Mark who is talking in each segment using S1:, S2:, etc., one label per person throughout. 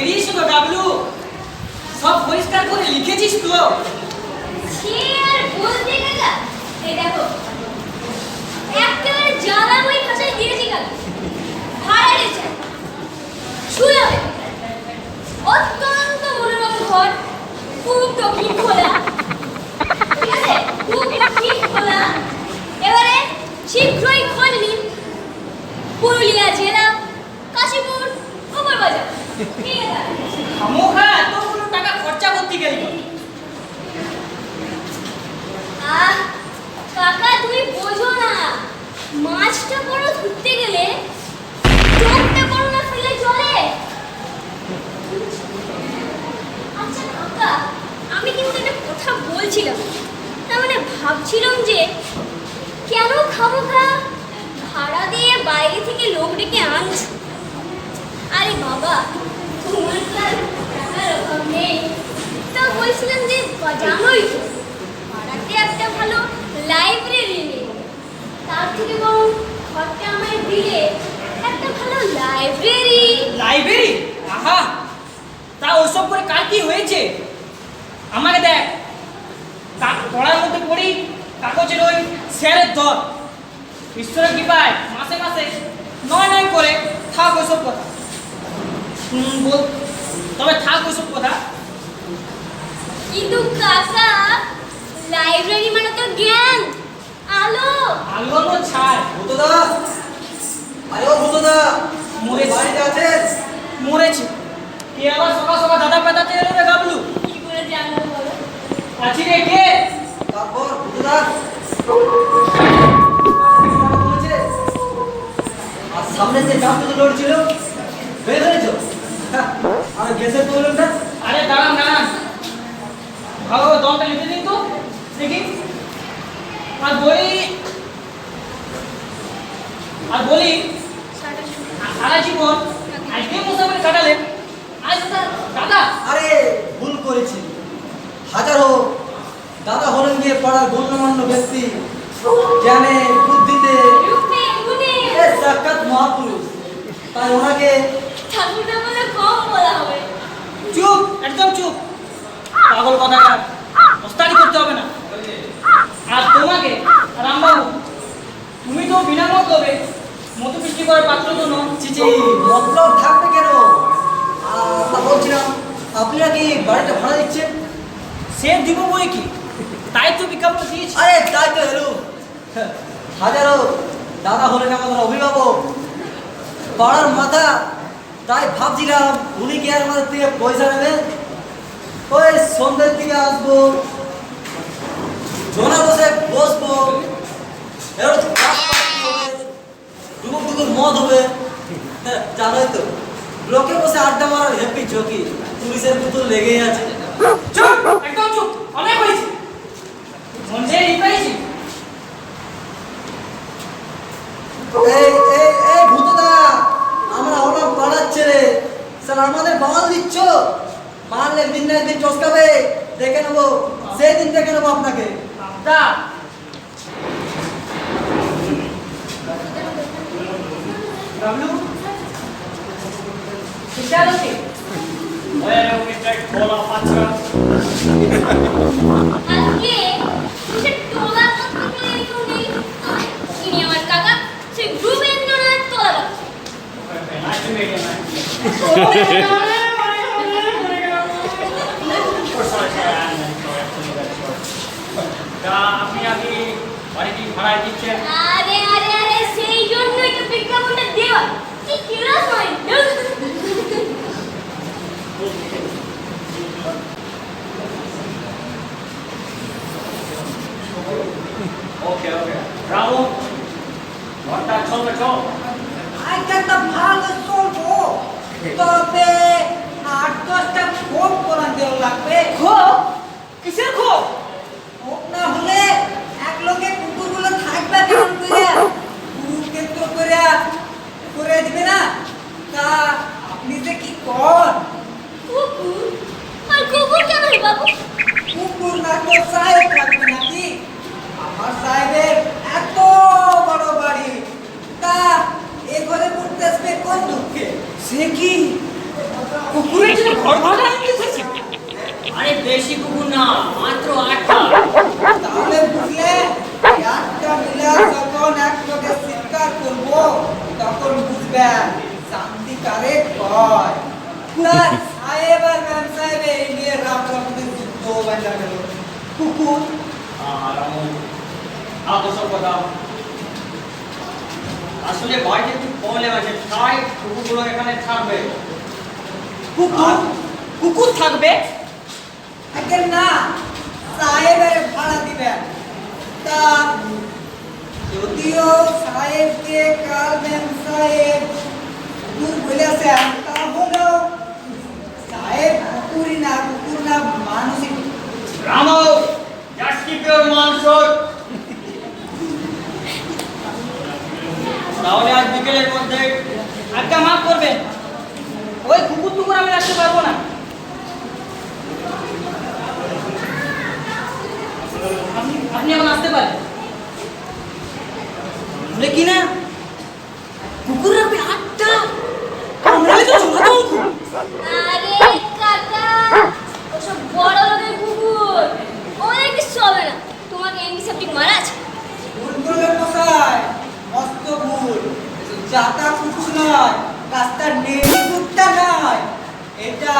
S1: বেরিয়েছো তো ডাবলু? সব পরিষ্কার করে লিখেছিস তো?
S2: সে আর বলতে গেলা, এই দেখো একেবারে জ্বালা বই খাঁচায় দিয়েছি কাল ভাড়া রেখে শুয়ে অত্যন্ত মনোরম ঘর, খুব টকি খোলা, ঠিক আছে, খুব ঠিক খোলা। এবারে শীঘ্রই খোলনি পুরুলিয়া জেলা, কাশীপুর, উপর বাজার, ঠিক আছে।
S1: খামোখা এতগুলো টাকা খরচা করতে গেলি?
S2: কাকা তুমি বোঝো না, মাছটা বড় ধরতে গেলে চোখটা বড় না ফেলে চলে। আচ্ছা কাকা, আমি কিন্তু একটা কথা বলছিলাম, তার মানে ভাবছিলাম যে কেন খামোখা ভাড়া দিয়ে বাইরে থেকে লোক ডেকে আনছো? আরে বাবা, তোমার তার টাকার অভাব নেই, তা বলছিলাম যে জানোই তো পাড়াতে একটা ভালো লাইব্রেরি নেই, তার থেকে বরং ঘরটা আমায় দিলে একটা ভালো লাইব্রেরি।
S1: লাইব্রেরি? আহা, তা ওসব করে কার কি হয়েছে? আমাকে দেখ, পড়ার মধ্যে পড়ি, কাগজের ওই স্যারের দর, ঈশ্বরের কৃপায় মাসে মাসে নয় নয় করে থাক ওসব কথা। তবে থাক ওসব কথা।
S2: কিন্তু কাকা, লাইব্রেরি মানে তো জ্ঞান, আলো।
S1: আলো তো ছাড়।
S3: ভূতদা, আরে ও ভূতদা,
S1: মরেছে।
S3: বাড়িতে আছেন?
S1: মরেছে। কে আবার সকাল সকাল দাদা পেতাতে এলো রে গাবলু?
S2: কি করে জানবো বলো?
S1: আছি রে, কে?
S3: তারপর ভূতদা আর সামনে যে চাপটা তো লড়ছিল বের হয়েছ? আর গ্যাসের প্রবলেমটা?
S1: আরে দাঁড়ান দাঁড়ান, ভালো দমটা লিখে দিন তো দেখি। আর বলি সারা জীবন আজকে মুসাফির কাটালেন, আজ তার দাদা।
S3: আরে ভুল করেছি, হাজারো দাদা হলেন গিয়ে পাড়ার গণ্যমান্য ব্যক্তি, জ্ঞানে বুদ্ধিতে
S2: রূপে গুণে
S3: সাক্ষাৎ মহাপুরুষ, তাই ওনাকে
S2: ঠাকুরটা বলে কম বলা হবে।
S1: চুপ, একদম চুপ, পাগল কথাকার, ওস্তাদি করতে হবে না। আর তোমাকে রামবাবু, তুমি তো বিনা মতলবে মধু বৃষ্টি করার পাত্র তো নন।
S3: চিচি মতলব থাকবে কেন? বলছিলাম আপনি নাকি বাড়িটা ভাড়া দিচ্ছেন?
S1: সে দিব বই কি, তাই তো বিজ্ঞাপন দিয়েছি।
S3: আরে তাই তো হেরু, হাজারো দাদা হলেন আমাদের অভিভাবক, পাড়ার মাথা, তাই ভাবছিলাম উনি কি আর আমাদের থেকে পয়সা নেবে? ওই সন্ধ্যের দিকে আসবো, জোনা বসে বসবো, এবার ডুবুর ডুবুর মদ হবে, জানোই তো ব্লকে বসে আড্ডা মারার হ্যাপি ঝোঁকি, পুলিশের বোতল লেগেই আছে।
S1: চুপ, একদম চুপ, অনেক হয়েছে, মন চেয়ে নিতে
S3: এই এই এই ভূতদা, আমরা অনেক পাড়াচ্ছে রে স্যার, আমাদের বাল দিচ্ছ, মারলে দিন না দিন চসকাবে, দেখে নেবো, সেই দিন দেখে নেবো আপনাকে।
S1: দা গাবলু ঠিক আছে?
S2: আজকে সে তোলা পত্র করে কেউ নেই, ইনি আমার কাকা, সে রবীন্দ্রনাথ তোলা
S1: আপনি আগে বাড়িটি ভাড়ায় দিচ্ছেন?
S2: আরে আরে আরে, সেই জন্যই তো বিজ্ঞাপনটা দেওয়া, কি কিরাস হয়।
S1: ওকে ওকে, রামু ঘরটা চলবে চল।
S4: আজকালটা ভালো চলবো, তবে 8-10টা খোপ কোরআন দেওয়া লাগবে।
S1: খোপ? কিসের খোপ?
S4: খোপ না হলে এক লোকে কুকুরগুলো থাকবে কেমন করে? কুকুরকে তো করে দিবে না। তা আপনি যে কি কর?
S2: কুকুর? আর কুকুর কেন রে বাবু?
S4: কুকুর না তো সাহেব থাকবে নাকি? আমার সাহেবের এত বড় বাড়ি, তা এ ঘরে পড়তে আসবে কোন দুঃখে?
S1: সে কি কুকুরের ঘর ভাড়া নিতে এসেছে।
S5: আরে বেশি কুকুর না, মাত্র 8টা।
S4: তাহলে বুঝলে একটা মিলা যখন এক লোকে শিকার করবো তখন বুঝবেন শান্তি কারে কয়। পুরা সাহেব আর ম্যাম সাহেব এই নিয়ে রামরার মধ্যে যুদ্ধ বাঁধা গেল। কুকুর
S5: আসলে বাড়িতে একটু প্রবলেম আছে, তাই কুকুরগুলো এখানে থাকবে।
S1: কুকুর কুকুর থাকবে?
S4: আগে না সাহেবের ভাড়া দিবেন। তা যদিও সাহেবকে কাল ম্যাম সাহেব কুকুর বলেছেন তাহলেও সাহেব কুকুর না মানুষই।
S5: রামো, just keep your mouth shut. তাহলে আজ বিকেলের মধ্যে
S1: আজ্ঞা মাফ করবেন, ওই কুকুর টুকুর আমি রাখতে পারবো না। আপনি এখন আসতে পারেন। বলে কি না কুকুর রাখবে 8টা, কামড়ালে তো জমা অঙ্ক।
S2: আরে কাকা, ওসব বড় লোকের কুকুর, ওদের কিছু হবে না। তোমাকে অ্যান্টিসেপ্টিক মারা আছে।
S4: ভুল করলে মশাই, মস্ত ভুল। জাতা কুকুর নয়, রাস্তার নেড়ি কুত্তা নয়। এটা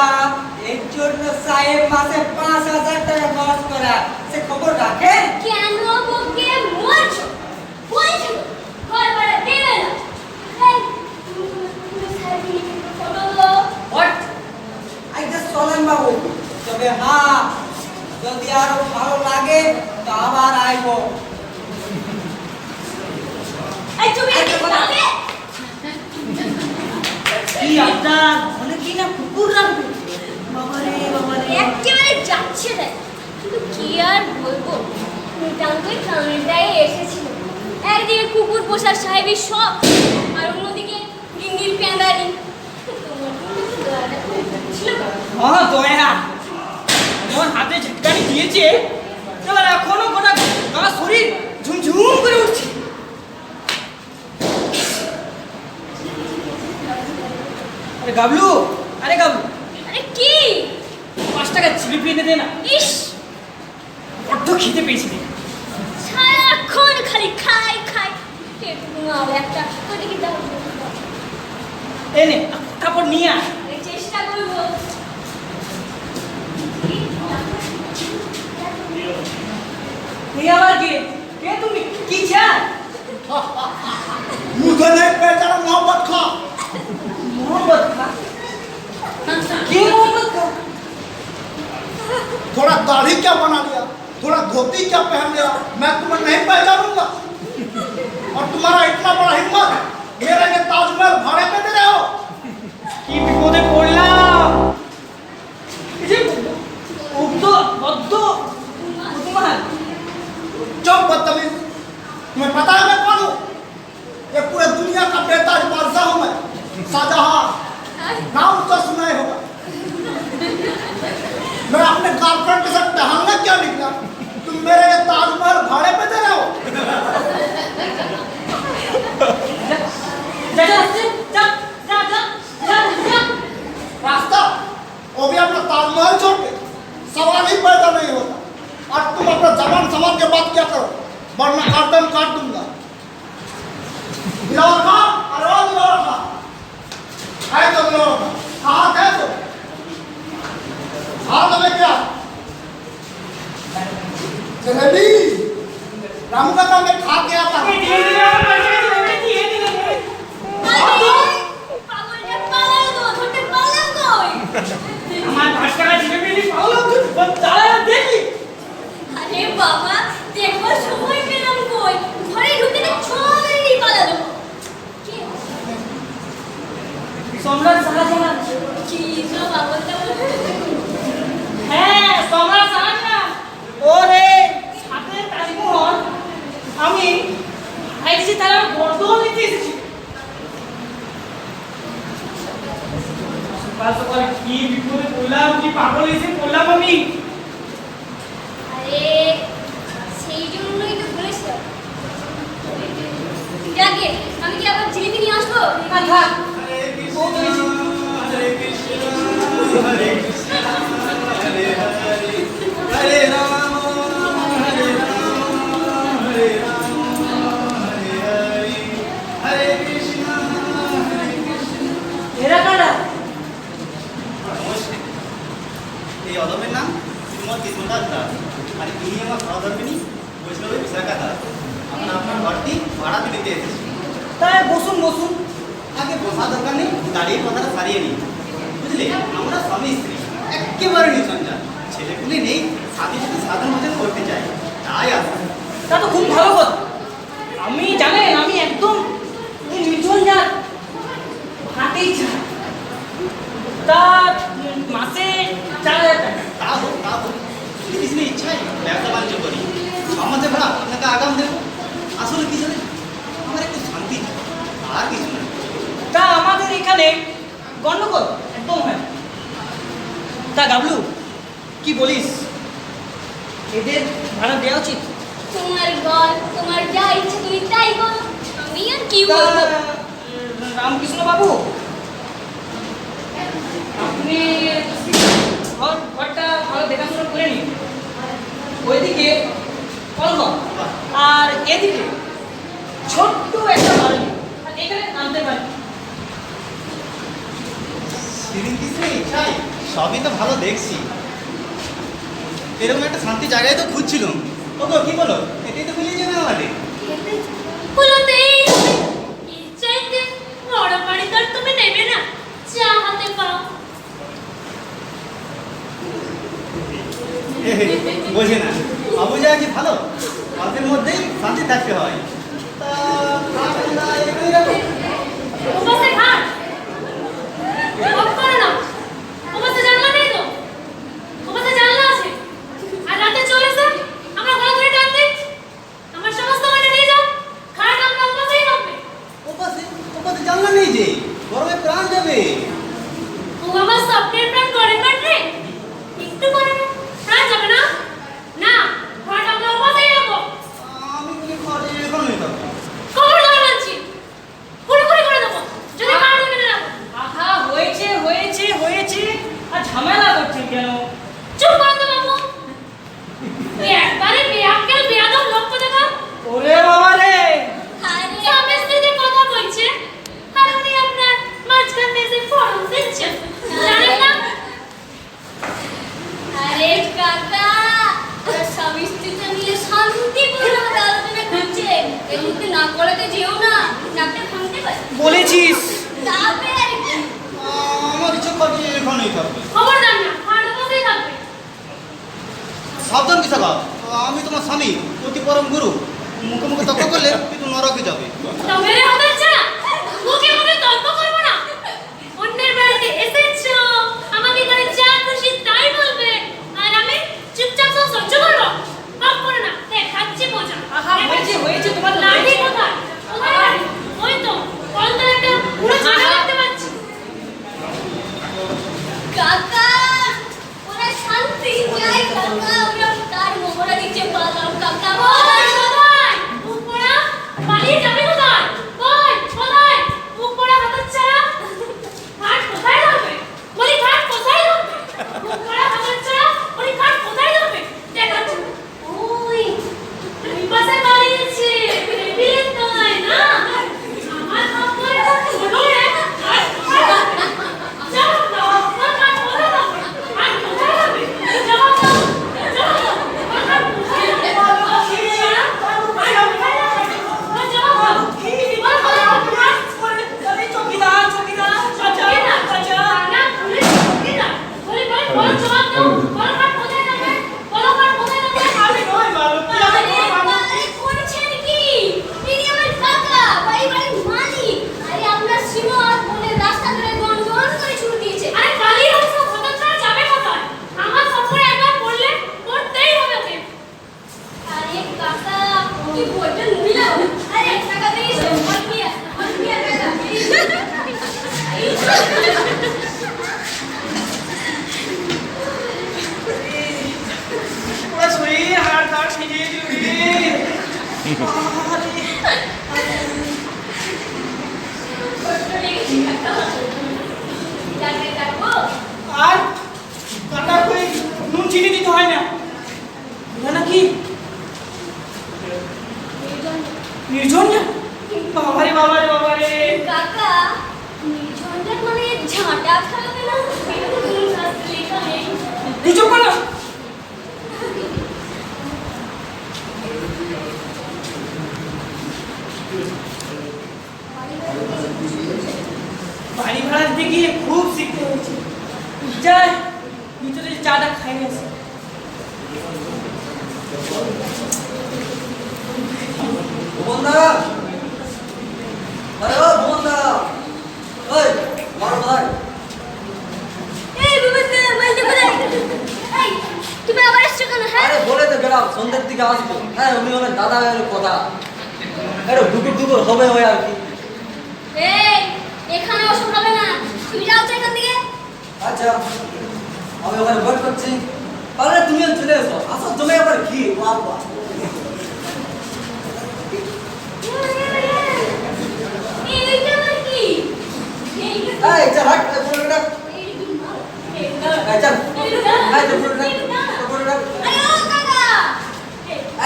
S4: এর জন্য সাহেব মাসে 5,000 টাকা খরচ করা। সে খবর রাখেন?
S2: কেন বকে মরছো? বলছি তো, ঘর ভাড়া দেবে না। এই, তুমি সাহেবকে ফটো দাও।
S5: হোয়াট?
S4: আইটা চলেন বাবু। তবে হ্যাঁ, যদি আরো ভালো লাগে তো আবার আইবো।
S2: এই তুমি এদিকে যাবে?
S1: কি আজ্ঞা বলে কি না কুকুর রাখবে? বাবারে বাবারে,
S2: একেবারে যাচ্ছে না। কিন্তু কি আর বলবো, টাঙ্গই কামড়ায় এসেছিল। একদিকে কুকুর পোষার সাহেবের শখ, আর অন্যদিকে ডিঙ্গির প্যাঁদানি। তোমার কিন্তু দয়াটা খুব ছিল।
S1: হ্যাঁ দয়া যখন হাতে ঝটকানি দিয়েছে এবার এখনো গোটা গা শরীর ঝুমঝুম করে উঠছে। আরে গাবলু, আরে গাবলু,
S2: আরে কি?
S1: 5 টাকা জিলিপি এনে দে না,
S2: ইস,
S1: বড্ড খিদে পেয়েছি রে।
S2: সারাক্ষণ খালি খাই খাই। একটু নাও একটা, ওটা কি দাও?
S1: এনে তারপর নিয়ে আয়।
S2: আমি চেষ্টা করবো।
S1: এই আবার কে? কে তুমি? কি চাই?
S6: मुझे नहीं पहचाना मोहब्बत खा।
S1: मोहम्मद खा? के मोहम्मद खा?
S6: थोड़ा दाढ़ी क्या बना लिया, थोड़ा धोती क्या पहन लिया, मैं तुम्हें नहीं पहचानूंगा। और तुम्हारा इतना बड़ा हिम्मत, मेरे लिए ताजमहल भाड़े पे दे रहे हो।
S1: কি বিপদে পড়লাম। এই যে উগ্ধ বদ্ধ কুমার,
S6: चुप बदतमीज, तुम्हें पता है मैं कौन हूँ? ये पूरे दुनिया का बेताज बादशाह हूँ मैं, शाहजहां। नाम तो सुना ही होगा। मैं अपने गर्लफ्रेंड के साथ टहलने क्या निकला, तुम मेरे लिए ताजमहल भाड़े पे दे रहे हो।
S1: যা যা যা যা যা যা যা।
S6: रास्ता वो भी अपना ताजमहल छोड़ के, सवाल ही पैदा नहीं होता। और तुम अपना जबान संभाल के बात क्या करो, वरना गर्दन काट दूंगा। दिलावर खां, अरे ओ दिलावर खां, है तो दिलावर खां, कहाँ है तो? हाथ में क्या? जलेबी, रामू का मैं खा के आता हूँ।
S2: পাগলটা পালাও তো, ধরতে পারলাম কই?
S1: আমার 5 টাকা জিলিপি নি পাওলো তুই দাঁড়া দেখি।
S2: আরে বাবা, দেখবার সময় পেলাম কই? ঘরে ঢুকে তো ছড়াই পালালো। কে?
S1: সম্রাট শাহজাহান।
S2: কি সব পাগলটা বলে?
S1: হ্যাঁ সম্রাট শাহজাহান। ওরে সাথে তাজমহল আমি আইছি, তারা বর্ধমান নিতে এসেছি। সকাল সকাল কি বিপদে পড়লাম, কি পাগল এসে পড়লাম আমি।
S2: আরে সেই জন্যই তো বলেছিলাম। যাকে আমি কি আবার জিলিপি নিয়ে আসবো?
S1: না থাক,
S6: हरे
S1: बहुत
S6: कृष्णा, हरे कृष्णा, হরে কৃষ্ণ হরে হরে হরে রাম হরে রাম হরে রাম হরে হরে হরে কৃষ্ণ হরে কৃষ্ণ।
S1: এরা কারা?
S6: নমস্কার। এই অদমের নাম শ্রীমৎ কৃষ্ণদাস দাস, আর ইনি আমার সহধর্মিনী বৈষ্ণবী বিশাখা দাস। আমরা আপনার ঘরটি ভাড়াতে দিতে এসেছি।
S1: তাই বসুন বসুন।
S6: আগে বসা দরকার নেই, দাঁড়িয়ে কথাটা সারিয়ে নিই। বুঝলে, আমরা স্বামী স্ত্রী, একেবারে নিঃসন্তান, ছেলেপুলে নেই, সাথে সাথে সাধারণ ভোজন করতে চাই, তাই আসা।
S1: তা তো খুব ভালো কথা। আমি জানেন আমি একদম এই নির্জন যার হাতেই চাই। তা মাসে 4,000 টাকা।
S6: তা হোক, তা হোক, যদি কিছু ইচ্ছায় ব্যবসা বাণিজ্য করি, সমাজে ভাড়া আপনাকে আগাম দেবো। আসলে কি জানেন, আমার একটু শান্তি চাই, আর কিছু না।
S1: তা আমাদের এখানে গন্ডগোল একদম হয় না। তা গাবলু কি বলিস, এদের ভাড়া দেওয়া উচিত?
S2: তোমার বল, তোমার যা ইচ্ছে তুমি তাই বলো, আমি আর কি
S1: তা,
S2: বলবো।
S1: রামকৃষ্ণ বাবু, আপনি ঘরটা ভালো দেখাশোনা করে নিন। ওইদিকে কলঘর আর এদিকে ছোট্ট একটা বাড়ি, আর এখানে নামতে পারি।
S6: সেদিন কিছু ইচ্ছায় সবই তো ভালো দেখছি, এরকম একটা শান্তি জায়গায় তো খুঁজছিলাম। ও গো, কি বলো, এটাই তো মিলিয়ে যাবে আমাদের।
S2: হলো তো এই হবে। এর চাইতে বড় বাড়ি তো আর তুমি নেবে না, যা হাতে পাও।
S6: বোঝে না, বাবু যা কি ভালো, অল্পের মধ্যেই শান্তি থাকতে হয়। তা আমরা এখানেই রাখি।
S2: ওপাশে খাট অফ করে নাও। ওপাশে জানলা নেই তো? ওপাশে জানলা আছে। আর রাতে চলে এসে আমরা গলা ধরে টান দিই। আমার সমস্ত মানে নিয়ে যাও, খাট আমরা ওপাশেই থাকবে।
S6: ওপাশে জানলা নেই যে, গরমে প্রাণ যাবে।
S2: ও আমার স্বপ্নের প্রাণ করে কাটরে, একটু করে প্রাণ যাবে না। না, খাট আমরা ওপাশেই রাখবো।
S6: আমি বলি ঘরে এখানেই থাকবো।
S2: খবরদার বলছি, হুড়োহুড়ি করে দেবো যদি খাট এখানে রাখো।
S1: আহা, হয়েছে হয়েছে হয়েছে, আর ঝামেলা করছেন কেন?
S2: চুপ করো তো বাবু। তুই একবারে বেআক্কেল বেয়াদব লোক কোথাকার।
S1: ওরে বাবা রে,
S2: স্বামী স্ত্রীতে কথা বলছে, আর উনি আপনার মাঝখানে এসে ফরম দিচ্ছেন, জানেন না? আরে কাকা, ওরা স্বামী স্ত্রীতে নিয়ে শান্তিপূর্ণ আলোচনা করছে। এর মধ্যে না করাতে যেও না, নাকটা ভাঙতে পারে।
S1: বলেছিস।
S2: তবে আর কি?
S6: আমার ইচ্ছে ঘরে এখানেই থাকবে।
S2: খবরদার না, খাট ওপাশেই থাকবে।
S6: সাবধান বিশাখা, আমি তোমার স্বামী, অতি পরম গুরু, মুখে মুখে তর্ক করলে কিন্তু নরকে যাবে।
S2: তবে রে হবে না, মুখে মুখে তর্ক করবো না। অন্যের বাড়িতে এসেছো, আমাকে এখানে যা খুশি তাই বলবে, আর আমি চুপচাপ সব সহ্য করবো। পাপ করে না, খাচ্ছি মজা।
S1: আহা, হয়েছে হয়েছে, তোমার
S2: লাঠি কোথায়? কোথায় লাঠি? ওই তো কলতলে একটা পুরো ঝাড়া দেখতে পাচ্ছি। কাকা, ওরা শান্তি চাই কাকা, ওরা তার মোহরা দিচ্ছে পালাও কাকা। কোথায় কোথায়? উপরা পালিয়ে যাবে কোথায়? ঝাঁটা খাবে না এরকম শাস্তি লেখা নেই।
S1: তুই চুপ করো। বাড়ি ভাড়া দিতে গিয়ে খুব শিখতে হয়েছে। যাই ভিতরে চাটা খাই আসে।
S3: ভুবনদা, আরে ও ভুবনদা, ওই আমার কোথায়?
S2: এই বিবেকে বলতে কোথায়? এই তুমি আবার এসছো কেন? হ্যাঁ
S3: আরে বলে তো গেলাম সন্ধ্যের দিকে আসবো। হ্যাঁ উনি হলেন দাদা ভাইয়ের কথা। একটু দুপুর হবে ওই আর কি।
S2: এই এখানে ওসব হবে না, তুমি যাও তো এখান থেকে।
S3: আচ্ছা আমি ওখানে ওয়েট করছি। তাহলে তুমিও চলে এসো। আসো জমে আবার কি বাবা।
S2: এইটা আবার কি? এইটা
S3: এই চল হাট পুরো ডাক। এই চল। এই তো পুরো ডাক। পুরো ডাক।
S2: আয়ো কাকা।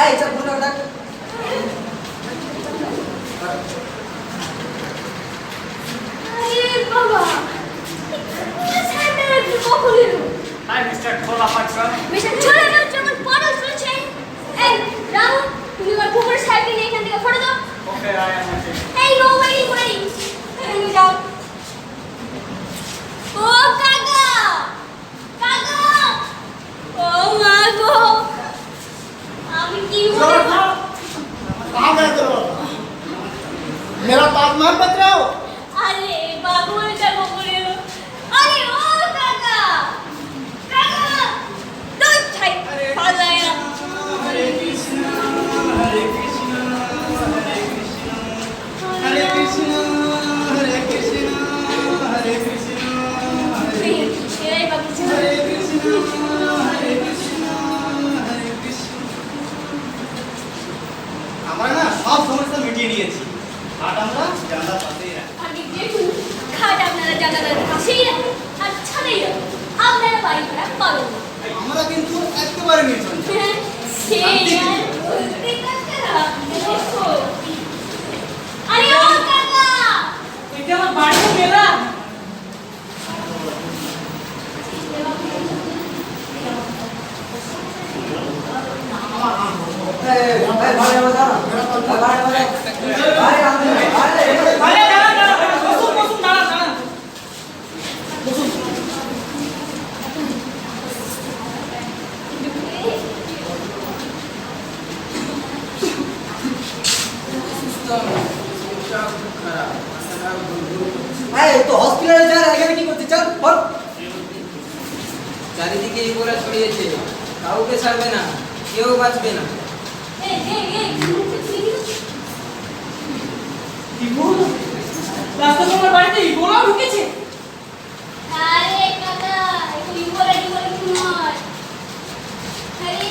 S3: এই চল পুরো ডাক।
S2: আরে বাবা, কোন সাইডে একটু কখন এলো?
S5: হাই মিস্টার খোলা পাট্রা।
S2: মিস্টার চলে গেল যেমন পাগল চলছে। এই রামু, তুমি ওর পুকুরের সাইডে নিয়ে এখান থেকে ফটো দাও।
S5: ওকে আই এম ওকে।
S2: এই নো ওয়েটিং করে নি। তুমি যাও। ও কাকা, কাকা, ও মা গো, আমি কি বলবো?
S6: कहाँ गए थे वो? मेरा ताजमहल बच रहा हो?
S2: আরে বাবু এটা কখন এলো? আরে ও কাকা, কাকা, দূর ছাই পালায় না।
S6: हरे कृष्णा हरे कृष्णा हरे कृष्णा हरे कृष्णा हरे कृष्णा हरे कृष्णा
S2: এই বাবু ছিল।
S6: हरे कृष्णा हरे कृष्णा हरे कृष्णा আমরা না সব সমস্যা মিটিয়ে নিয়েছি আর আমরা জানলার পাশেই রাখি
S2: আগে দেখুন, খাট আপনারা জানালার পাশেই রাখুন আর ছাদেই রাখুন। আপনারা বাড়ি ভাড়া পাবেন না।
S6: আমরা কিন্তু একেবারে নির্জন
S2: সেই আর বলতে কাকা, দেখো। আরে ও কাকা,
S1: এটা আমার বাড়িতে গেলাম।
S3: এই ভাই বাবা দাঁড়া। ভাই ভাই ভাই আমি ভাই
S1: আরে দাঁড়া দাঁড়া, বসুন বসুন, দাঁড়া দাঁড়া। বসুন।
S3: এই তো হসপিটালে যা এখানে কি করছিস? চল বল।
S4: চারিদিকে ইবোলা ছড়িয়েছে, কাউকে ছাড়বে না, কেউ বাঁচবে না।
S2: এই
S1: ইগোলা? রাস্তা তোমার বাড়িতে ইগোলা ঢুকেছে?
S2: আরে কাকা, একটু ইগোলা টিগোলা কিছু নয়। আরে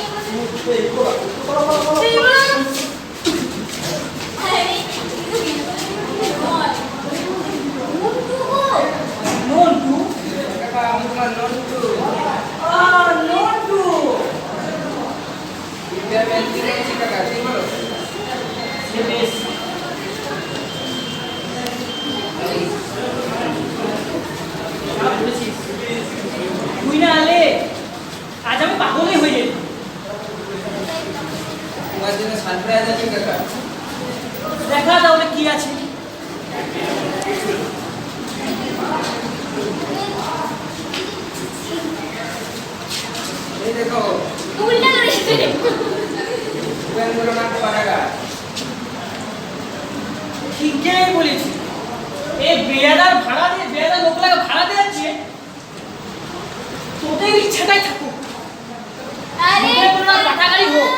S3: এই বল বল বল।
S2: ইগোলা, আরে একটু ইগোলা নয়। মুন্টু গো,
S1: নন্টু?
S4: কাকা আমি তোমার নন্টু।
S1: নন্টু।
S4: বিদ্যা বেঞ্চি রয়েছি কাকা, কি বলো?
S1: সে বেশ। যা বলেছিস। তুই না আলে আজ আমি পাগলই হয়ে যেতাম।
S4: তোমার জন্য সারপ্রাইজ আছে কাকা।
S1: দেখা তাহলে কি আছে।
S4: এই দেখো,
S2: উল্টা করে
S4: সুরেন্দ্রনাথ পাঠাগা।
S1: ঠিকই বলেছি। এই বেয়াদার ভাড়া দিয়ে বেয়াদার লোকলাকে ভাড়া দেওয়াচ্ছে, তোদের ইচ্ছাটাই থাকুক।
S2: আরে
S1: তোদের কোনো পাঠাগাড়ি হোক।